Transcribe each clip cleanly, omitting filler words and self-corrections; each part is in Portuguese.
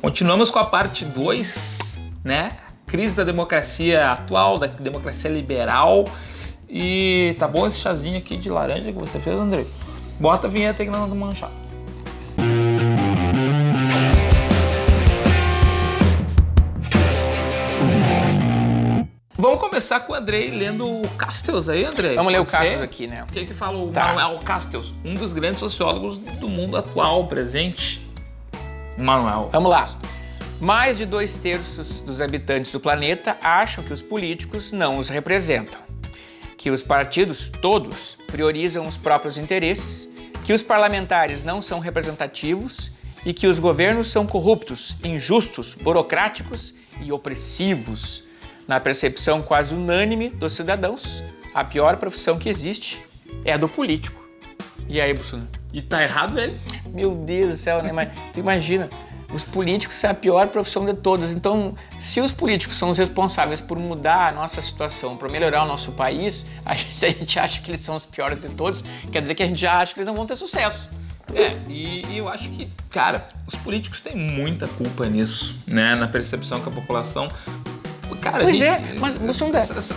Continuamos com a parte 2, né? Crise da democracia atual, da democracia liberal. E tá bom esse chazinho aqui de laranja que você fez, Andrei? Bota a vinheta aí que nós vamos tomar um chá. Vamos começar com o Andrei lendo o Castells aí, Andrei. Vamos ler o Castells aqui, né? O que fala o Manuel Castells, um dos grandes sociólogos do mundo atual, presente. Manuel. Vamos lá. Mais de 2/3 dos habitantes do planeta acham que os políticos não os representam, que os partidos todos priorizam os próprios interesses, que os parlamentares não são representativos e que os governos são corruptos, injustos, burocráticos e opressivos. Na percepção quase unânime dos cidadãos, a pior profissão que existe é a do político. E aí, Bussuna? E tá errado ele? Meu Deus do céu, né? Mas tu imagina, os políticos são a pior profissão de todas. Então, se os políticos são os responsáveis por mudar a nossa situação, por melhorar o nosso país, a gente acha que eles são os piores de todos, quer dizer que a gente já acha que eles não vão ter sucesso. E eu acho que, cara, os políticos têm muita culpa nisso, né? Na percepção que a população... Cara, pois mas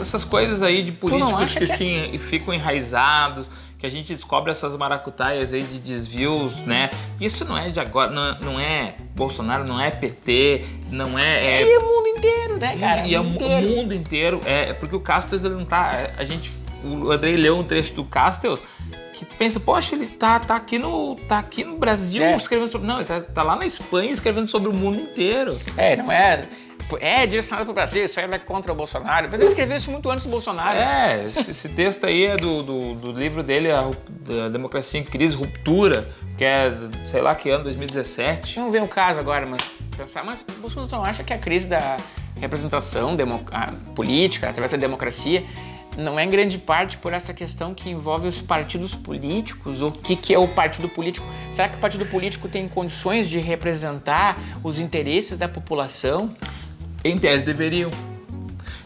essas coisas aí de políticos que sim, ficam enraizados, que a gente descobre essas maracutaias aí de desvios, né? Isso não é de agora, não é Bolsonaro, não é PT, não é... E o mundo inteiro, né, cara? E o mundo inteiro, porque o Castells, ele não tá... O Andrei leu um trecho do Castells que pensa, poxa, ele tá aqui no Brasil escrevendo sobre... Não, ele tá lá na Espanha escrevendo sobre o mundo inteiro. Não é... É direcionado para o Brasil, isso aí é contra o Bolsonaro. Mas ele escreveu isso muito antes do Bolsonaro. Esse texto aí é do livro dele, a Democracia em Crise, Ruptura, que é, sei lá que ano, 2017. Não vem o caso agora, mas o Bolsonaro não acha que a crise da representação política, através da democracia, não é em grande parte por essa questão que envolve os partidos políticos? O que é o partido político? Será que o partido político tem condições de representar os interesses da população? Em tese deveriam.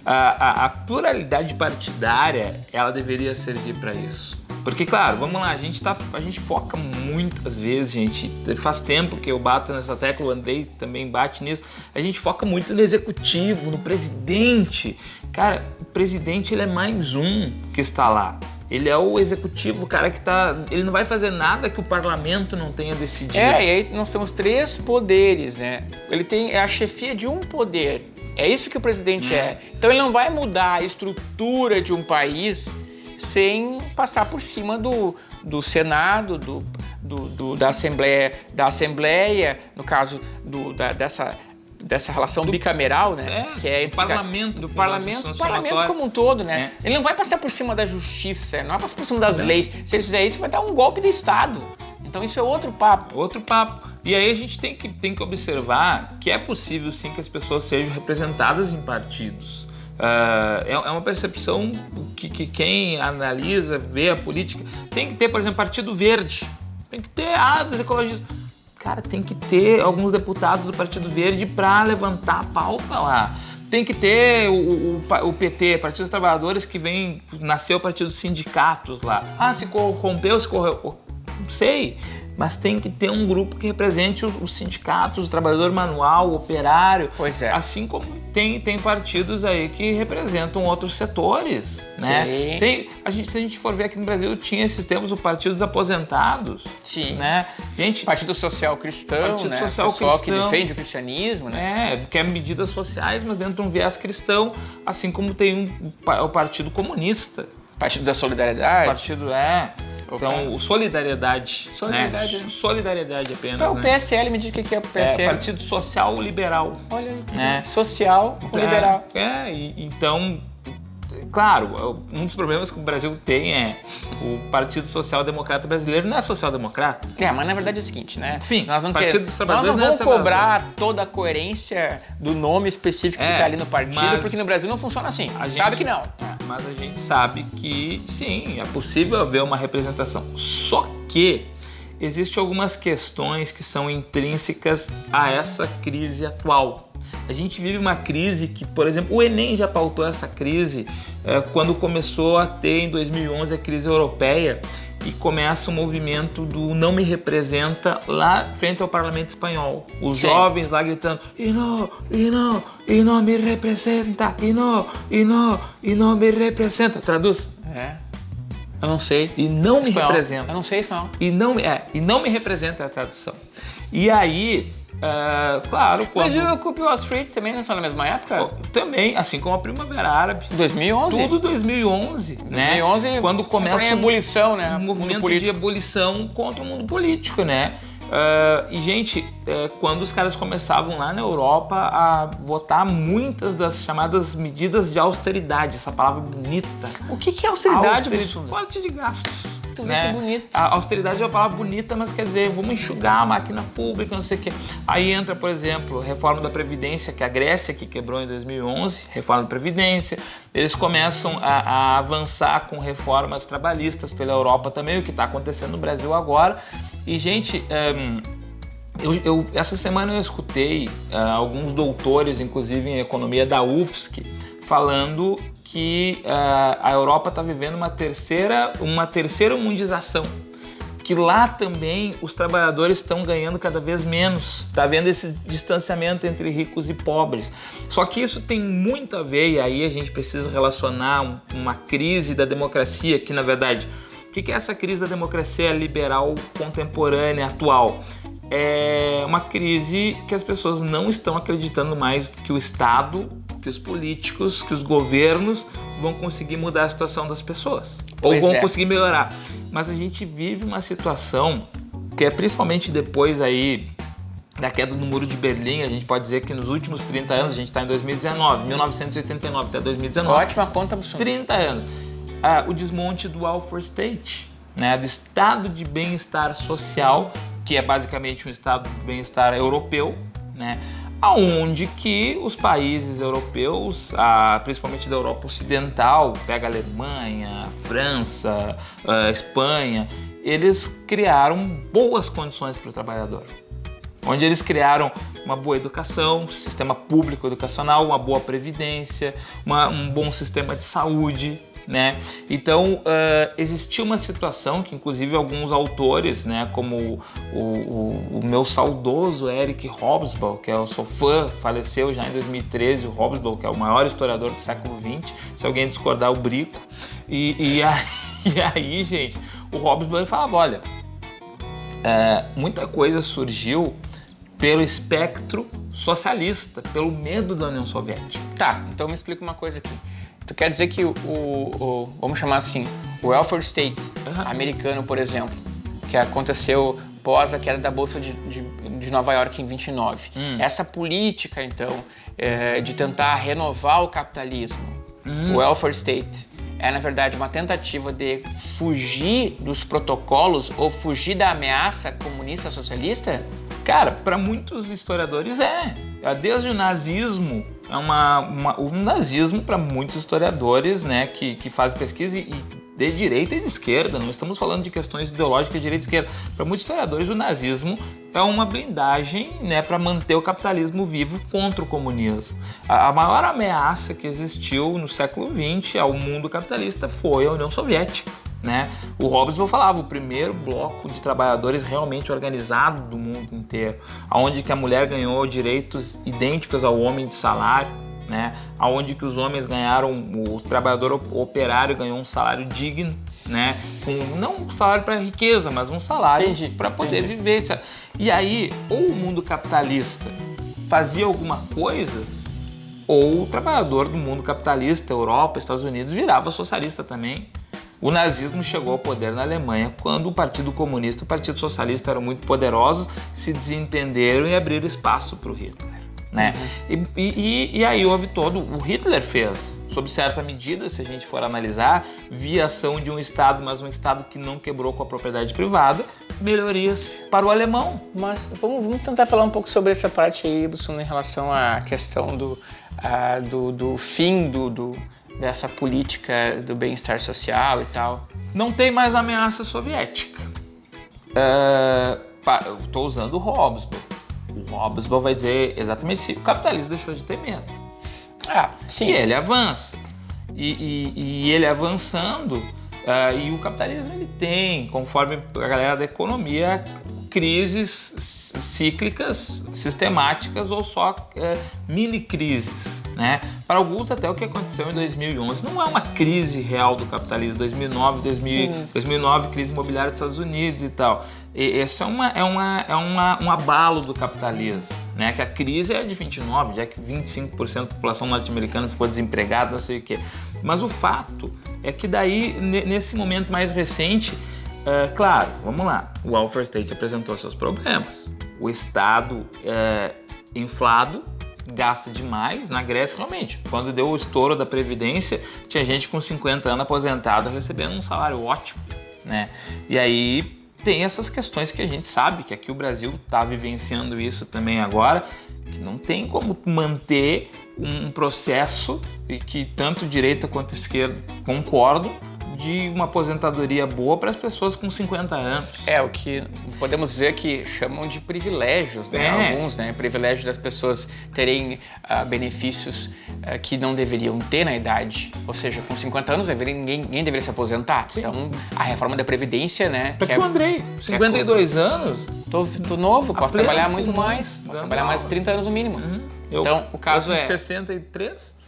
A pluralidade partidária, ela deveria servir para isso. Porque, claro, vamos lá, a gente foca muitas vezes, gente, faz tempo que eu bato nessa tecla, o Andrei também bate nisso, a gente foca muito no executivo, no presidente. Cara, o presidente, ele é mais um que está lá. Ele é o executivo, o cara que ele não vai fazer nada que o parlamento não tenha decidido. E aí nós temos 3 poderes, né? Ele tem a chefia de um poder. É isso que o presidente é. Então ele não vai mudar a estrutura de um país sem passar por cima do Senado, da Assembleia, no caso dessa relação bicameral, né? Que é do parlamento como um todo, né? Ele não vai passar por cima da justiça, não vai passar por cima das leis. Se ele fizer isso, vai dar um golpe de Estado. Então isso é outro papo. E aí a gente tem que observar que é possível sim que as pessoas sejam representadas em partidos. É uma percepção que quem analisa, vê a política, tem que ter, por exemplo, Partido Verde, tem que ter dos ecologistas. Cara, tem que ter alguns deputados do Partido Verde para levantar a pauta lá. Tem que ter o PT, Partido dos Trabalhadores, que nasceu o Partido dos Sindicatos lá. Se corrompeu, não sei. Mas tem que ter um grupo que represente os sindicatos, o trabalhador manual, o operário. Pois é. Assim como tem partidos aí que representam outros setores, né? Se a gente for ver aqui no Brasil, tinha esses tempos o Partido dos Aposentados. Sim. Né? Partido Social Cristão, né? Pessoal que defende o cristianismo, né? Que é medidas sociais, mas dentro de um viés cristão, assim como tem o Partido Comunista. Partido da Solidariedade. Então, o Solidariedade. Solidariedade. Né? Solidariedade apenas. Então, o PSL, me diz o que é o PSL. Partido Social Liberal. Olha aí. Social com liberal. Então, claro, um dos problemas que o Brasil tem é o Partido Social Democrata Brasileiro não é social-democrata. Mas na verdade é o seguinte, né? Enfim, nós não vamos cobrar toda a coerência do nome específico que está ali no partido, porque no Brasil não funciona assim. A gente sabe que não. Mas a gente sabe que, sim, é possível haver uma representação. Só que existem algumas questões que são intrínsecas a essa crise atual. A gente vive uma crise que, por exemplo, o Enem já pautou essa crise quando começou a ter, em 2011, a crise europeia. e começa o movimento do não me representa lá frente ao parlamento espanhol. Os jovens lá gritando e não me representa, e não me representa. Traduz? Eu não sei. E não me representa. Eu não sei espanhol. E não me representa a tradução. E aí, claro... Mas o Occupy Wall Street também não são na mesma época? Também, assim como a Primavera Árabe. 2011? Tudo 2011, né? 2011, quando começa a ebulição, né? Um movimento de ebulição contra o mundo político, né? E, gente, quando os caras começavam lá na Europa a votar muitas das chamadas medidas de austeridade, essa palavra bonita. O que é austeridade? Corte de gastos. Tu vê que bonito. A austeridade é uma palavra bonita, mas quer dizer, vamos enxugar a máquina pública, não sei o quê. Aí entra, por exemplo, a reforma da Previdência, que a Grécia que quebrou em 2011, reforma da Previdência. Eles começam a avançar com reformas trabalhistas pela Europa também, o que está acontecendo no Brasil agora. E, gente, essa semana eu escutei alguns doutores, inclusive em economia da UFSC, falando que a Europa está vivendo uma terceira mundização, que lá também os trabalhadores estão ganhando cada vez menos, está havendo esse distanciamento entre ricos e pobres. Só que isso tem muito a ver, e aí a gente precisa relacionar uma crise da democracia, que na verdade, o que é essa crise da democracia liberal contemporânea, atual? É uma crise que as pessoas não estão acreditando mais que o Estado, que os políticos, que os governos vão conseguir mudar a situação das pessoas. Ou vão conseguir melhorar. Mas a gente vive uma situação que é principalmente depois aí da queda do Muro de Berlim, a gente pode dizer que nos últimos 30 anos, a gente está em 2019, 1989 até 2019. Ótima conta, professor. 30 anos. O desmonte do welfare state, né, do estado de bem-estar social, que é basicamente um estado de bem-estar europeu, né, aonde que os países europeus, principalmente da Europa Ocidental, pega a Alemanha, a França, a Espanha, eles criaram boas condições para o trabalhador. Onde eles criaram uma boa educação, um sistema público educacional, uma boa previdência, um bom sistema de saúde, né? Então, existia uma situação que, inclusive, alguns autores, né, como o meu saudoso Eric Hobsbawm, que eu sou fã, faleceu já em 2013, o Hobsbawm, que é o maior historiador do século XX, se alguém discordar, eu brico. E aí, gente, o Hobsbawm falava, olha, muita coisa surgiu pelo espectro socialista, pelo medo da União Soviética. Tá, então me explica uma coisa aqui. Tu quer dizer que vamos chamar assim, o welfare state americano, por exemplo, que aconteceu pós a queda da Bolsa de Nova York em 29. Essa política, então, de tentar renovar o capitalismo, o welfare state, é, na verdade, uma tentativa de fugir dos protocolos ou fugir da ameaça comunista socialista? Cara, para muitos historiadores desde o nazismo, o nazismo para muitos historiadores, né, que fazem pesquisa de direita e de esquerda, não estamos falando de questões ideológicas de direita e esquerda. Para muitos historiadores, o nazismo é uma blindagem, né, para manter o capitalismo vivo contra o comunismo. A maior ameaça que existiu no século XX ao mundo capitalista foi a União Soviética. Né? O Hobsbawm falava, o primeiro bloco de trabalhadores realmente organizado do mundo inteiro, onde que a mulher ganhou direitos idênticos ao homem de salário, né? Onde que os homens ganharam, o trabalhador operário ganhou um salário digno, né? Não um salário para riqueza, mas um salário para poder viver, etc. E aí, ou o mundo capitalista fazia alguma coisa, ou o trabalhador do mundo capitalista, Europa, Estados Unidos, virava socialista também. O nazismo chegou ao poder na Alemanha quando o Partido Comunista e o Partido Socialista eram muito poderosos, se desentenderam e abriram espaço para o Hitler, né? E aí houve o Hitler fez, sob certa medida, se a gente for analisar, via ação de um Estado, mas um Estado que não quebrou com a propriedade privada, melhorias para o alemão. Mas vamos tentar falar um pouco sobre essa parte aí, Ibson, em relação à questão do fim dessa política do bem-estar social e tal. Não tem mais ameaça soviética. Eu estou usando o Hobsbawm. O Hobsbawm vai dizer exatamente isso. O capitalismo deixou de ter medo. Sim. E ele avança. E ele avançando, E o capitalismo ele tem, conforme a galera da economia, crises cíclicas, sistemáticas ou só mini crises, né? Para alguns até o que aconteceu em 2011 não é uma crise real do capitalismo. 2009 crise imobiliária dos Estados Unidos e tal. Esse é um abalo do capitalismo, né? Que a crise é de 29, já que 25% da população norte-americana ficou desempregada, não sei o quê. Mas o fato é que daí, nesse momento mais recente, claro, vamos lá, o welfare state apresentou seus problemas. O Estado inflado, gasta demais. Na Grécia, realmente, quando deu o estouro da Previdência, tinha gente com 50 anos aposentada recebendo um salário ótimo, né? E aí tem essas questões que a gente sabe que aqui o Brasil está vivenciando isso também agora, que não tem como manter um processo e que tanto direita quanto esquerda concordam de uma aposentadoria boa para as pessoas com 50 anos. O que podemos dizer que chamam de privilégios, né? Alguns, né? Privilégios das pessoas terem benefícios que não deveriam ter na idade. Ou seja, com 50 anos ninguém deveria se aposentar. Sim. Então, a reforma da Previdência, né? O Andrei, 52 anos. Tô novo, posso trabalhar muito mais. Posso trabalhar mais de 30 anos no mínimo. Então, o caso é 63.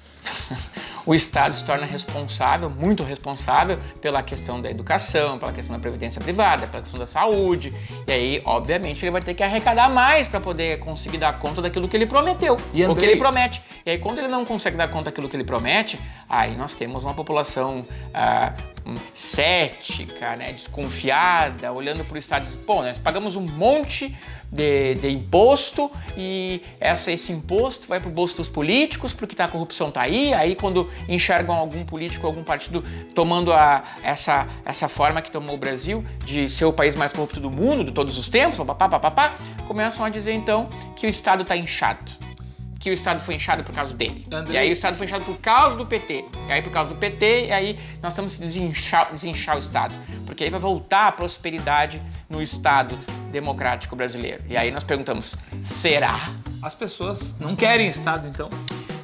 O Estado se torna responsável, muito responsável, pela questão da educação, pela questão da previdência privada, pela questão da saúde. E aí, obviamente, ele vai ter que arrecadar mais para poder conseguir dar conta daquilo que ele prometeu, ou que ele promete. E aí, quando ele não consegue dar conta daquilo que ele promete, aí nós temos uma população cética, né, desconfiada, olhando para o Estado e diz, pô, nós pagamos um monte de imposto e esse imposto vai para o bolso dos políticos porque a corrupção tá aí quando enxergam algum político, algum partido tomando essa forma que tomou o Brasil de ser o país mais corrupto do mundo, de todos os tempos, começam a dizer então que o Estado está inchado. Que o Estado foi inchado por causa dele. E aí o Estado foi inchado por causa do PT. E aí por causa do PT, e aí nós temos que desinchar o Estado. Porque aí vai voltar a prosperidade no Estado democrático brasileiro. E aí nós perguntamos, será? As pessoas não querem Estado, então?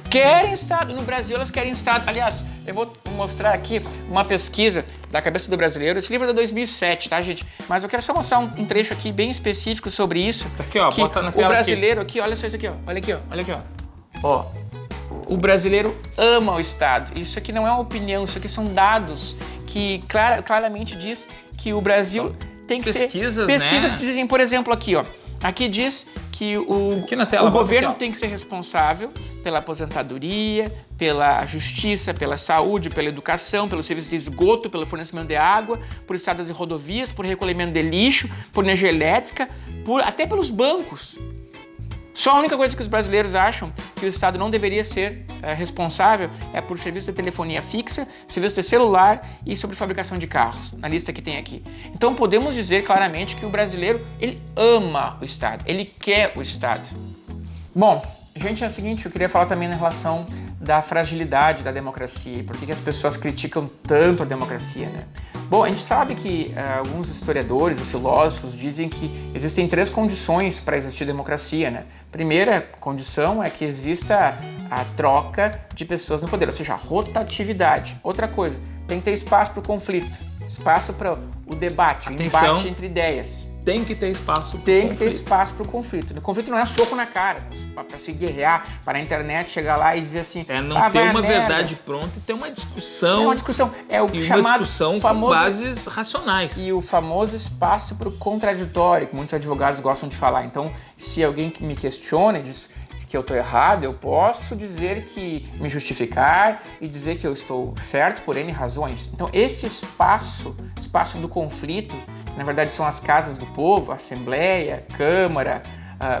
Querem Estado. No Brasil elas querem Estado. Aliás, eu vou mostrar aqui uma pesquisa da cabeça do brasileiro. Esse livro é de 2007, tá, gente? Mas eu quero só mostrar um trecho aqui bem específico sobre isso. Aqui, ó, bota na tela. O brasileiro aqui, olha só isso aqui, ó. Olha aqui, ó. Ó, o brasileiro ama o Estado. Isso aqui não é uma opinião, isso aqui são dados que claramente diz que o Brasil tem que pesquisas, ser... Pesquisas né? que dizem, por exemplo, aqui, ó. Aqui diz que o governo tem que ser responsável pela aposentadoria, pela justiça, pela saúde, pela educação, pelo serviço de esgoto, pelo fornecimento de água, por estradas e rodovias, por recolhimento de lixo, por energia elétrica, até pelos bancos. Só a única coisa que os brasileiros acham que o Estado não deveria ser responsável é por serviço de telefonia fixa, serviço de celular e sobre fabricação de carros, na lista que tem aqui. Então podemos dizer claramente que o brasileiro, ele ama o Estado, ele quer o Estado. Bom, gente, é o seguinte, eu queria falar também na relação da fragilidade da democracia e por que as pessoas criticam tanto a democracia, né? Bom, a gente sabe que alguns historiadores e filósofos dizem que existem 3 condições para existir democracia, né? Primeira condição é que exista a troca de pessoas no poder, ou seja, a rotatividade. Outra coisa, tem que ter espaço para o conflito, espaço para o debate, o embate entre ideias. Tem que ter espaço para o conflito. O conflito não é soco na cara, para se guerrear, para a internet chegar lá e dizer assim... não ter uma verdade pronta e ter uma discussão. É uma discussão. É o chamado discussão famoso, com bases racionais. E o famoso espaço para o contraditório, que muitos advogados gostam de falar. Então, se alguém me questiona e diz que eu estou errado, eu posso me justificar e dizer que eu estou certo por N razões. Então, esse espaço do conflito, na verdade são as casas do povo, a Assembleia, Câmara,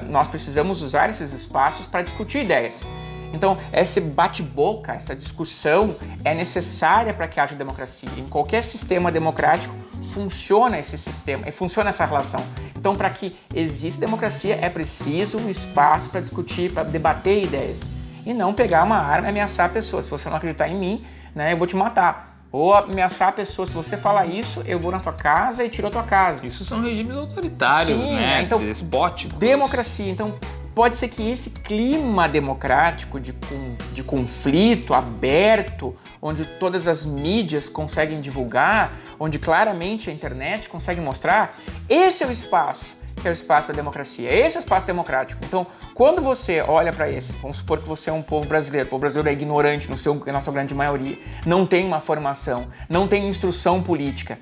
nós precisamos usar esses espaços para discutir ideias. Então, esse bate-boca, essa discussão é necessária para que haja democracia. Em qualquer sistema democrático funciona esse sistema, funciona essa relação. Então, para que exista democracia, é preciso um espaço para discutir, para debater ideias. E não pegar uma arma e ameaçar a pessoa. Se você não acreditar em mim, né, eu vou te matar. Ou ameaçar a pessoa, se você falar isso, eu vou na tua casa e tiro a tua casa. Isso são regimes autoritários, sim, né? Então, despóticos. Democracia. Então, pode ser que esse clima democrático de conflito aberto, onde todas as mídias conseguem divulgar, onde claramente a internet consegue mostrar, esse é o espaço que é o espaço da democracia. Esse é o espaço democrático. Então, quando você olha para esse, vamos supor que você é um povo brasileiro, o povo brasileiro é ignorante na sua grande maioria, não tem uma formação, não tem instrução política.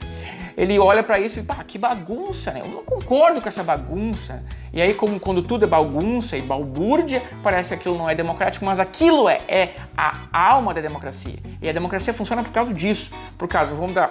Ele olha para isso e fala, que bagunça, né? Eu não concordo com essa bagunça. E aí, como quando tudo é bagunça e balbúrdia, parece que aquilo não é democrático, mas aquilo é a alma da democracia. E a democracia funciona por causa disso.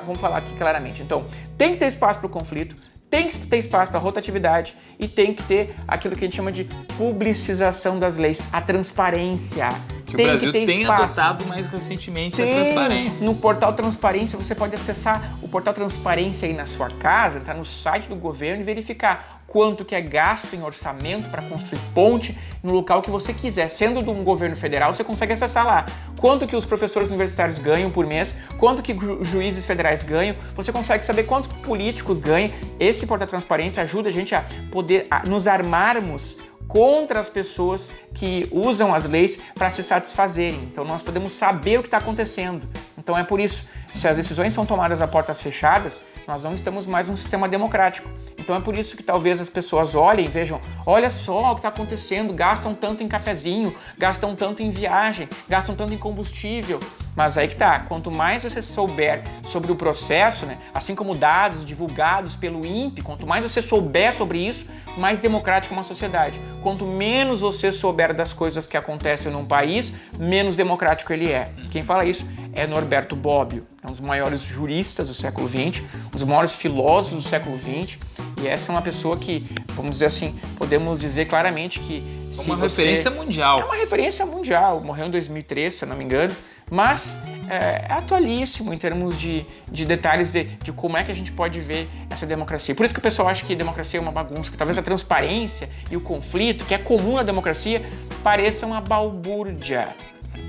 Vamos falar aqui claramente. Então, tem que ter espaço para o conflito, tem que ter espaço para rotatividade e tem que ter aquilo que a gente chama de publicização das leis, a transparência. Que o Brasil tem adotado mais recentemente a transparência. No portal Transparência, você pode acessar o portal Transparência aí na sua casa, entrar no site do governo e verificar quanto que é gasto em orçamento para construir ponte no local que você quiser. Sendo de um governo federal, você consegue acessar lá. Quanto que os professores universitários ganham por mês, quanto que juízes federais ganham, você consegue saber quanto políticos ganham. Esse portal Transparência ajuda a gente a poder nos armarmos contra as pessoas que usam as leis para se satisfazerem. Então nós podemos saber o que está acontecendo. Então é por isso, se as decisões são tomadas a portas fechadas, nós não estamos mais num sistema democrático. Então é por isso que talvez as pessoas olhem e vejam, olha só o que está acontecendo, gastam tanto em cafezinho, gastam tanto em viagem, gastam tanto em combustível. Mas aí que tá, quanto mais você souber sobre o processo, né, assim como dados divulgados pelo INPE, quanto mais você souber sobre isso, mais democrática é uma sociedade. Quanto menos você souber das coisas que acontecem num país, menos democrático ele é. Quem fala isso é Norberto Bobbio, é um dos maiores juristas do século XX, um dos maiores filósofos do século XX, e essa é uma pessoa que, vamos dizer assim, podemos dizer claramente que é uma referência mundial. É uma referência mundial, morreu em 2003, se eu não me engano, mas é atualíssimo em termos de detalhes de como é que a gente pode ver essa democracia. Por isso que o pessoal acha que democracia é uma bagunça, que talvez a transparência e o conflito, que é comum na democracia, pareça uma balbúrdia.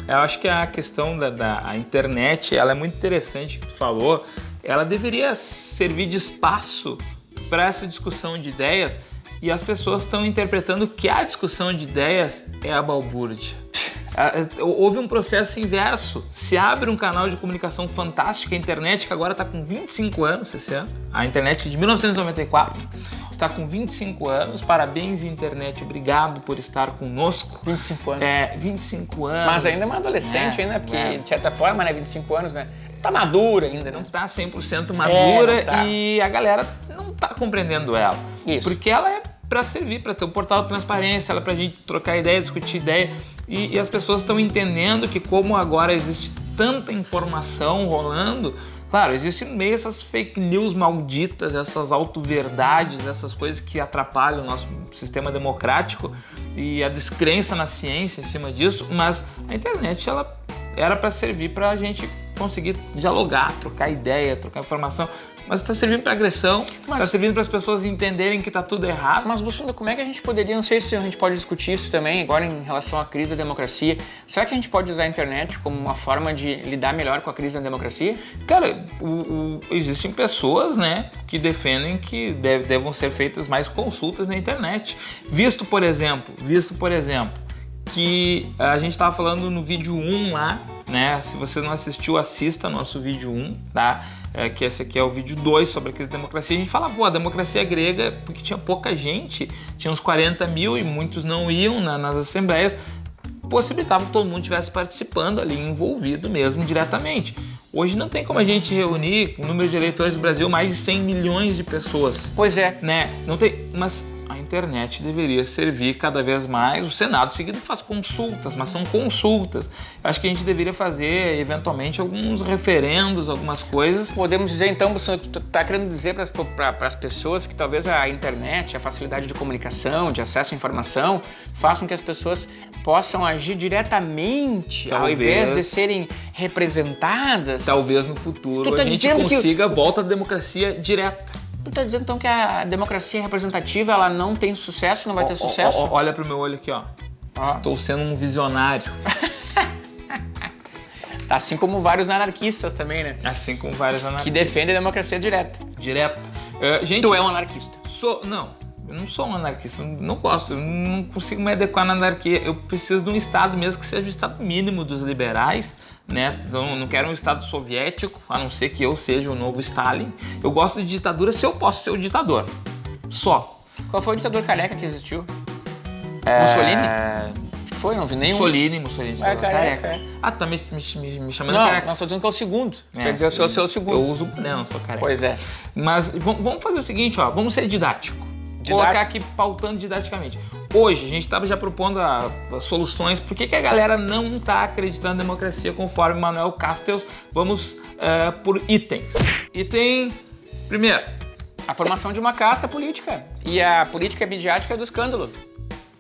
Eu acho que a questão da internet, ela é muito interessante, que tu falou, ela deveria servir de espaço para essa discussão de ideias, e as pessoas estão interpretando que a discussão de ideias é a balbúrdia. Houve um processo inverso. Se abre um canal de comunicação fantástica, a internet, que agora está com 25 anos esse ano, a internet de 1994, está com 25 anos. Parabéns, internet, obrigado por estar conosco. 25 anos. 25 anos. Mas ainda é uma adolescente, ainda, porque de certa forma, né, 25 anos, né, tá madura ainda, né? Não tá 100% madura, não tá. E a galera não tá compreendendo ela. Isso. Porque ela é para servir, para ter um portal de transparência, ela é pra gente trocar ideia, discutir ideia, e as pessoas estão entendendo que como agora existe tanta informação rolando, claro, existem no meio essas fake news malditas, essas autoverdades, essas coisas que atrapalham o nosso sistema democrático e a descrença na ciência em cima disso, mas a internet, ela era para servir para a gente conseguir dialogar, trocar ideia, trocar informação, mas está servindo para agressão, está servindo para as pessoas entenderem que está tudo errado. Mas, Bussunda, como é que a gente poderia, não sei se a gente pode discutir isso também, agora em relação à crise da democracia, será que a gente pode usar a internet como uma forma de lidar melhor com a crise da democracia? Cara, existem pessoas, né, que defendem que devam ser feitas mais consultas na internet. Visto, por exemplo, que a gente estava falando no vídeo 1 lá, né? Se você não assistiu, assista nosso vídeo 1, tá? Que esse aqui é o vídeo 2 sobre a crise da democracia. A gente fala, a democracia grega, porque tinha pouca gente, tinha uns 40 mil e muitos não iam nas assembleias, possibilitava que todo mundo estivesse participando ali, envolvido mesmo diretamente. Hoje não tem como a gente reunir o número de eleitores do Brasil, mais de 100 milhões de pessoas. Pois é. Né? Não tem, mas a internet deveria servir cada vez mais. O Senado seguido faz consultas, mas são consultas. Acho que a gente deveria fazer, eventualmente, alguns referendos, algumas coisas. Podemos dizer, então, você está querendo dizer para as pessoas que talvez a internet, a facilidade de comunicação, de acesso à informação, façam que as pessoas possam agir diretamente, ao invés de serem representadas? Talvez no futuro a gente consiga a volta da democracia direta. Tu tá dizendo então que a democracia representativa ela não tem sucesso, não vai ter sucesso? Olha pro meu olho aqui, ó. Estou sendo um visionário. Assim como vários anarquistas também, né? Assim como vários anarquistas. Que defendem a democracia direta. Gente, tu é um anarquista. Não. Eu não sou um anarquista, eu não gosto, eu não consigo me adequar na anarquia. Eu preciso de um Estado mesmo que seja o Estado mínimo dos liberais, né? Não quero um Estado soviético, a não ser que eu seja o novo Stalin. Eu gosto de ditadura se eu posso ser o ditador. Só. Qual foi o ditador careca que existiu? Mussolini? Foi? Não vi nenhum. Mussolini. Careca. Ah, tá me chamando Não, careca. não, estou dizendo que é o segundo. Quer dizer, o seu segundo. Eu uso... Não, sou careca. Pois é. Mas vamos fazer o seguinte, ó. Vamos ser didático. Colocar aqui pautando didaticamente. Hoje, a gente estava já propondo soluções. Por que a galera não está acreditando na democracia conforme Manuel Castells? Vamos por itens. Item primeiro. A formação de uma casta política. E a política midiática é do escândalo.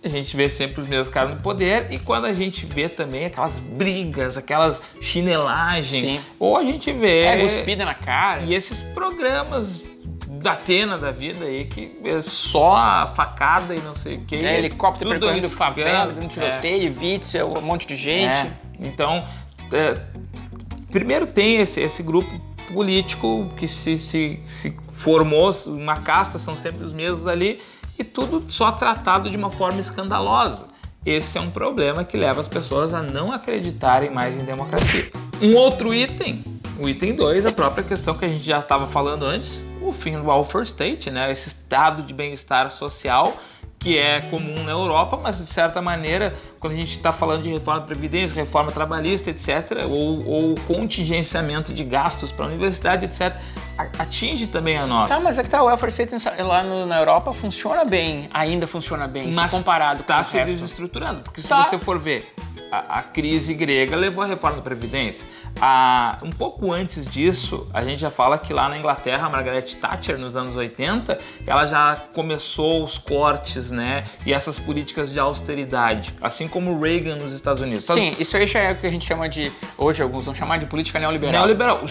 A gente vê sempre os mesmos caras no poder e quando a gente vê também aquelas brigas, aquelas chinelagens, Sim. ou a gente vê... cuspida na cara. E esses programas da Atena da vida aí, que é só a facada e não sei o que. Helicóptero percorrendo favela, dando tiroteio. tiroteio, witzel, um monte de gente. Então, primeiro tem esse grupo político que se formou, uma casta, são sempre os mesmos ali, e tudo só tratado de uma forma escandalosa. Esse é um problema que leva as pessoas a não acreditarem mais em democracia. Um outro item, o item 2, a própria questão que a gente já estava falando antes, o fim do welfare state, né? Esse estado de bem-estar social que é comum na Europa, mas de certa maneira, quando a gente está falando de reforma da Previdência, reforma trabalhista, etc., ou contingenciamento de gastos para a universidade, etc., atinge também a nossa. Tá, mas é que o welfare state lá na Europa funciona bem, ainda funciona bem, mas se comparado com o resto. Está se desestruturando, porque se você for ver, a crise grega levou à reforma da Previdência. Um pouco antes disso, a gente já fala que lá na Inglaterra, a Margaret Thatcher, nos anos 80, ela já começou os cortes, né? E essas políticas de austeridade, assim como o Reagan nos Estados Unidos. Sim, isso aí já é o que a gente chama de, hoje alguns vão chamar de política neoliberal. Neoliberal.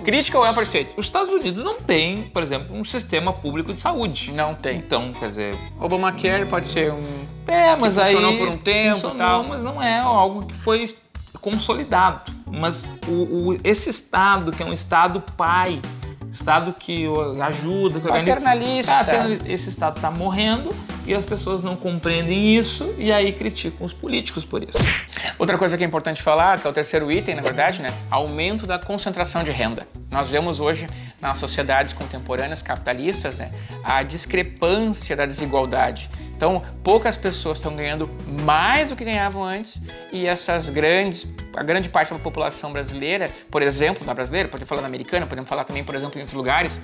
Crítica ao welfare state. Os Estados Unidos não tem, por exemplo, um sistema público de saúde. Não tem. Então, quer dizer... Obamacare pode ser um... mas aí funcionou por um tempo e tal. Mas não é algo que foi consolidado. Mas esse Estado, que é um Estado pai, Estado que ajuda... Paternalista. Esse Estado está morrendo e as pessoas não compreendem isso e aí criticam os políticos por isso. Outra coisa que é importante falar, que é o terceiro item, na verdade, né? Aumento da concentração de renda. Nós vemos hoje nas sociedades contemporâneas capitalistas, né, a discrepância da desigualdade. Então, poucas pessoas estão ganhando mais do que ganhavam antes e a grande parte da população brasileira, por exemplo, da brasileira, podemos falar da americana, podemos falar também, por exemplo, em outros lugares,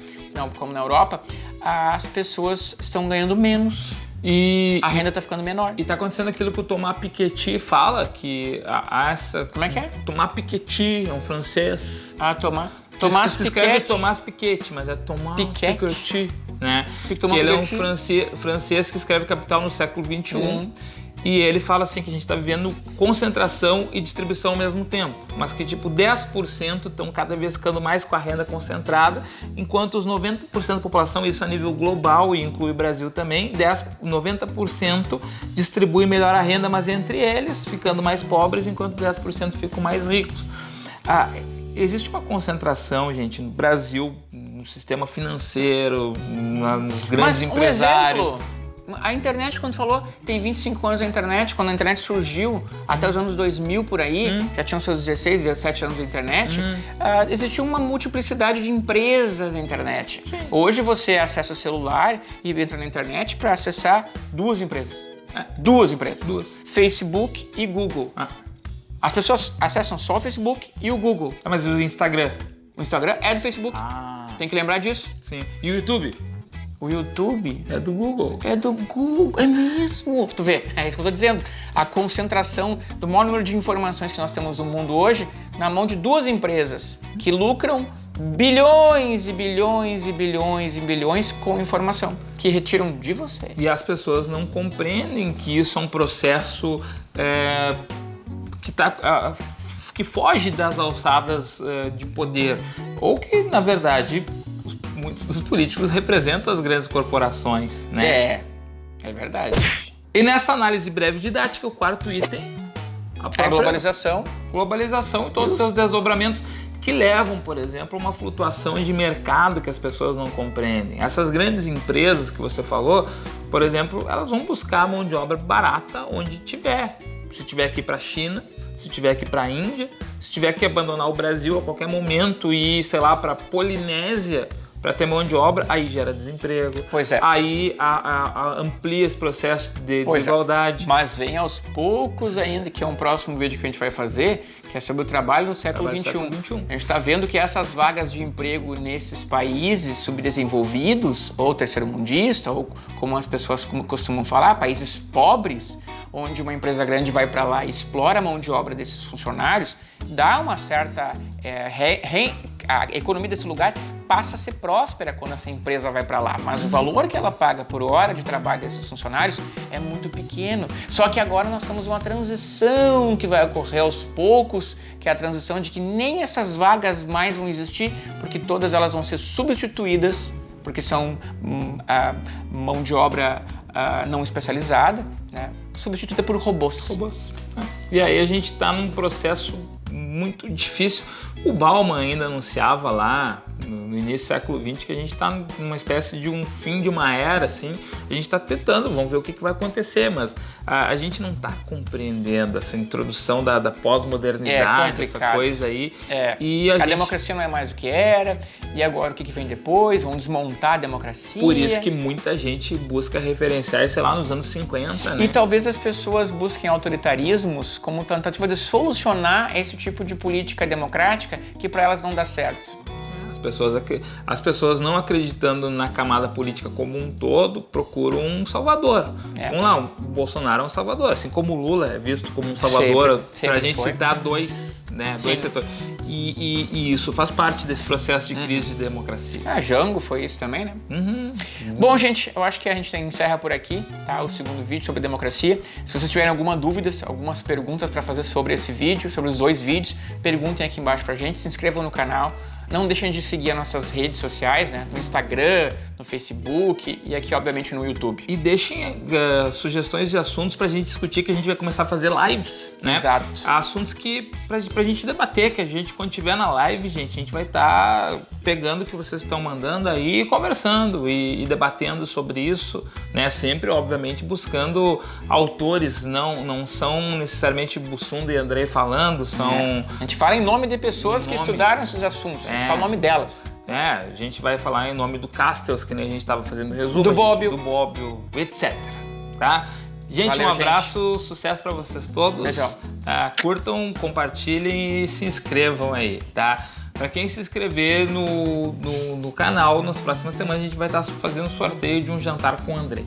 como na Europa, as pessoas estão ganhando menos. E a renda está ficando menor. E está acontecendo aquilo que o Thomas Piketty fala, que essa... Como é que é? Thomas Piketty, é um francês. Thomas se escreve Thomas Piketty, mas é Thomas Piketty, né? Ele é um francês que escreve Capital no século XXI. E ele fala assim que a gente está vivendo concentração e distribuição ao mesmo tempo, mas que tipo 10% estão cada vez ficando mais com a renda concentrada, enquanto os 90% da população, isso a nível global e inclui o Brasil também, 90% distribui melhor a renda, mas entre eles ficando mais pobres, enquanto 10% ficam mais ricos. Existe uma concentração, gente, no Brasil, no sistema financeiro, nos grandes empresários. Exemplo. A internet, quando falou, tem 25 anos a internet, quando a internet surgiu, até os anos 2000 por aí, já tinham seus 16, 17 anos de internet, existia uma multiplicidade de empresas na internet. Sim. Hoje você acessa o celular e entra na internet para acessar duas empresas. Duas empresas. Facebook e Google. As pessoas acessam só o Facebook e o Google. Mas o Instagram? O Instagram é do Facebook. Tem que lembrar disso. Sim. E o YouTube? O YouTube é do Google. É do Google, é mesmo. Tu vê, é isso que eu estou dizendo. A concentração do maior número de informações que nós temos no mundo hoje na mão de duas empresas que lucram bilhões e bilhões e bilhões e bilhões com informação que retiram de você. E as pessoas não compreendem que isso é um processo que foge das alçadas de poder. Ou que, na verdade... muitos dos políticos representam as grandes corporações, né? É verdade. E nessa análise breve didática, o quarto item... a globalização. Globalização e todos os seus desdobramentos que levam, por exemplo, a uma flutuação de mercado que as pessoas não compreendem. Essas grandes empresas que você falou, por exemplo, elas vão buscar mão de obra barata onde tiver. Se tiver que ir para a China, se tiver que ir para a Índia, se tiver que abandonar o Brasil a qualquer momento e ir, sei lá, para a Polinésia para ter mão de obra, aí gera desemprego. Pois é. Aí amplia esse processo de desigualdade. Mas vem aos poucos ainda, que é um próximo vídeo que a gente vai fazer, que é sobre o trabalho no século XXI. A gente está vendo que essas vagas de emprego nesses países subdesenvolvidos, ou terceiro-mundista, ou como as pessoas costumam falar, países pobres, onde uma empresa grande vai para lá e explora a mão de obra desses funcionários, dá uma certa... a economia desse lugar passa a ser próspera quando essa empresa vai para lá, mas o valor que ela paga por hora de trabalho desses funcionários é muito pequeno. Só que agora nós temos uma transição que vai ocorrer aos poucos, que é a transição de que nem essas vagas mais vão existir, porque todas elas vão ser substituídas, porque são mão de obra não especializada, né? Substituída por robôs. E aí a gente está num processo muito difícil. O Bauman ainda anunciava lá no início do século XX que a gente está numa espécie de um fim de uma era, assim. A gente está tentando, vamos ver o que vai acontecer, mas a gente não está compreendendo essa introdução da pós-modernidade, essa coisa aí. E a democracia não é mais o que era, e agora o que vem depois? Vão desmontar a democracia. Por isso que muita gente busca referenciar, sei lá, nos anos 50, né? E talvez as pessoas busquem autoritarismos como tentativa de solucionar esse tipo de política democrática que para elas não dá certo. As pessoas não acreditando na camada política como um todo procuram um salvador. Vamos lá, o Bolsonaro é um salvador, assim como o Lula é visto como um salvador, para a gente citar dois setores. E isso faz parte desse processo de crise de democracia. Jango foi isso também, né? Bom, gente, eu acho que a gente encerra por aqui, tá? O segundo vídeo sobre democracia. Se vocês tiverem alguma dúvida, algumas perguntas para fazer sobre esse vídeo, sobre os dois vídeos, perguntem aqui embaixo pra gente, se inscrevam no canal. Não deixem de seguir as nossas redes sociais, né? No Instagram, no Facebook e aqui, obviamente, no YouTube. E deixem sugestões de assuntos pra gente discutir, que a gente vai começar a fazer lives, né? Exato. Assuntos que pra gente debater, que a gente, quando estiver na live, gente, a gente vai estar pegando o que vocês estão mandando aí, conversando e debatendo sobre isso, né? Sempre, obviamente, buscando autores, não são necessariamente Bussunda e Andrei falando, são... A gente fala em nome de pessoas que estudaram esses assuntos. A gente fala o nome delas. A gente vai falar em nome do Castells, que nem a gente estava fazendo resumo. Do Bobbio, etc. Tá? Gente, valeu, um abraço, sucesso para vocês todos. Beijão. Curtam, compartilhem e se inscrevam aí, tá? Para quem se inscrever no canal, nas próximas semanas a gente vai estar fazendo um sorteio de um jantar com o Andrei.